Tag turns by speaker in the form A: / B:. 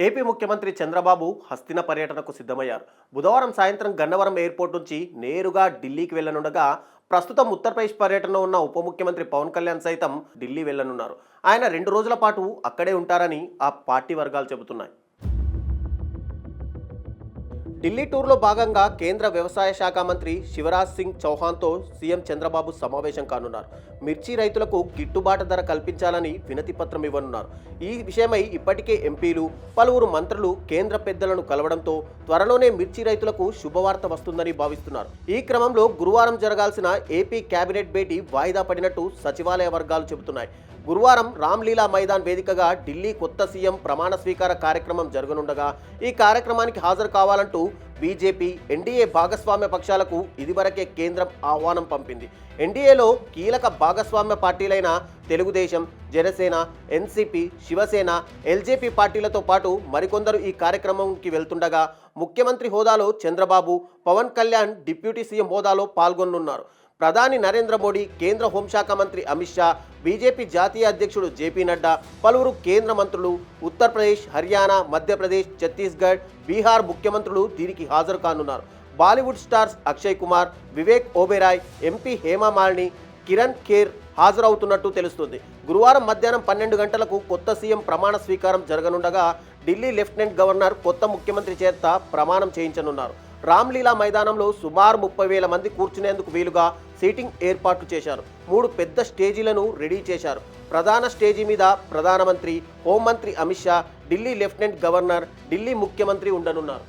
A: AP ముఖ్యమంత్రి చంద్రబాబు హస్తిన పర్యటనకు సిద్ధమయ్యారు. బుధవారం సాయంత్రం గన్నవరం ఎయిర్పోర్ట్ నుంచి నేరుగా ఢిల్లీకి వెళ్లనుండగా, ప్రస్తుతం ఉత్తరప్రదేశ్ పర్యటనలో ఉన్న ఉప ముఖ్యమంత్రి పవన్ కళ్యాణ్ సైతం ఢిల్లీ వెళ్లనున్నారు. ఆయన 2 రోజుల పాటు అక్కడే ఉంటారని ఆ పార్టీ వర్గాలు చెబుతున్నాయి. ఢిల్లీ టూర్లో భాగంగా కేంద్ర వ్యవసాయ శాఖ మంత్రి శివరాజ్ సింగ్ చౌహాన్తో సీఎం చంద్రబాబు సమావేశం కానున్నారు. మిర్చి రైతులకు గిట్టుబాటు ధర కల్పించాలని వినతి పత్రం ఇవ్వనున్నారు. ఈ విషయమై ఇప్పటికే ఎంపీలు, పలువురు మంత్రులు కేంద్ర పెద్దలను కలవడంతో త్వరలోనే మిర్చి రైతులకు శుభవార్త వస్తుందని భావిస్తున్నారు. ఈ క్రమంలో గురువారం జరగాల్సిన ఏపీ కేబినెట్ భేటీ వాయిదా పడినట్టు సచివాలయ వర్గాలు చెబుతున్నాయి. గురువారం రామ్లీలా మైదాన్ వేదికగా ఢిల్లీ కొత్త సీఎం ప్రమాణ స్వీకార కార్యక్రమం జరగనుండగా, ఈ కార్యక్రమానికి హాజరు కావాలంటూ బీజేపీ, ఎన్డీఏ భాగస్వామ్య పక్షాలకు ఇదివరకే కేంద్రం ఆహ్వానం పంపింది. ఎన్డీఏలో కీలక భాగస్వామ్య పార్టీలైన తెలుగుదేశం, జనసేన, ఎన్సీపీ, శివసేన, ఎల్జేపీ పార్టీలతో పాటు మరికొందరు ఈ కార్యక్రమంకి వెళ్తుండగా, ముఖ్యమంత్రి హోదాలో చంద్రబాబు, పవన్ కళ్యాణ్ డిప్యూటీ సీఎం హోదాలో పాల్గొనున్నారు. ప్రధాని నరేంద్ర మోడీ, కేంద్ర హోంశాఖ మంత్రి అమిత్ షా, బీజేపీ జాతీయ అధ్యక్షుడు జేపీ నడ్డా, పలువురు కేంద్ర మంత్రులు, ఉత్తరప్రదేశ్, హర్యానా, మధ్యప్రదేశ్, ఛత్తీస్గఢ్, బీహార్ ముఖ్యమంత్రులు దీనికి హాజరు కానున్నారు. Bollywood stars Akshay Kumar, Vivek Oberoi, MP Hema Malini, Kiran Kher హాజరవుతున్నట్టు తెలుస్తుంది. గురువారం మధ్యాహ్నం 12 గంటలకు కొత్త సీఎం ప్రమాణ స్వీకారం జరగనుండగా, ఢిల్లీ లెఫ్టినెంట్ గవర్నర్ కొత్త ముఖ్యమంత్రి చేత ప్రమాణం చేయించనున్నారు. రామ్లీలా మైదానంలో సుమారు 30,000 మంది కూర్చునేందుకు వీలుగా సీటింగ్ ఏర్పాట్లు చేశారు. 3 పెద్ద స్టేజీలను రెడీ చేశారు. ప్రధాన స్టేజీ మీద ప్రధానమంత్రి, హోంమంత్రి అమిత్ షా, ఢిల్లీ లెఫ్టినెంట్ గవర్నర్, ఢిల్లీ ముఖ్యమంత్రి ఉండనున్నారు.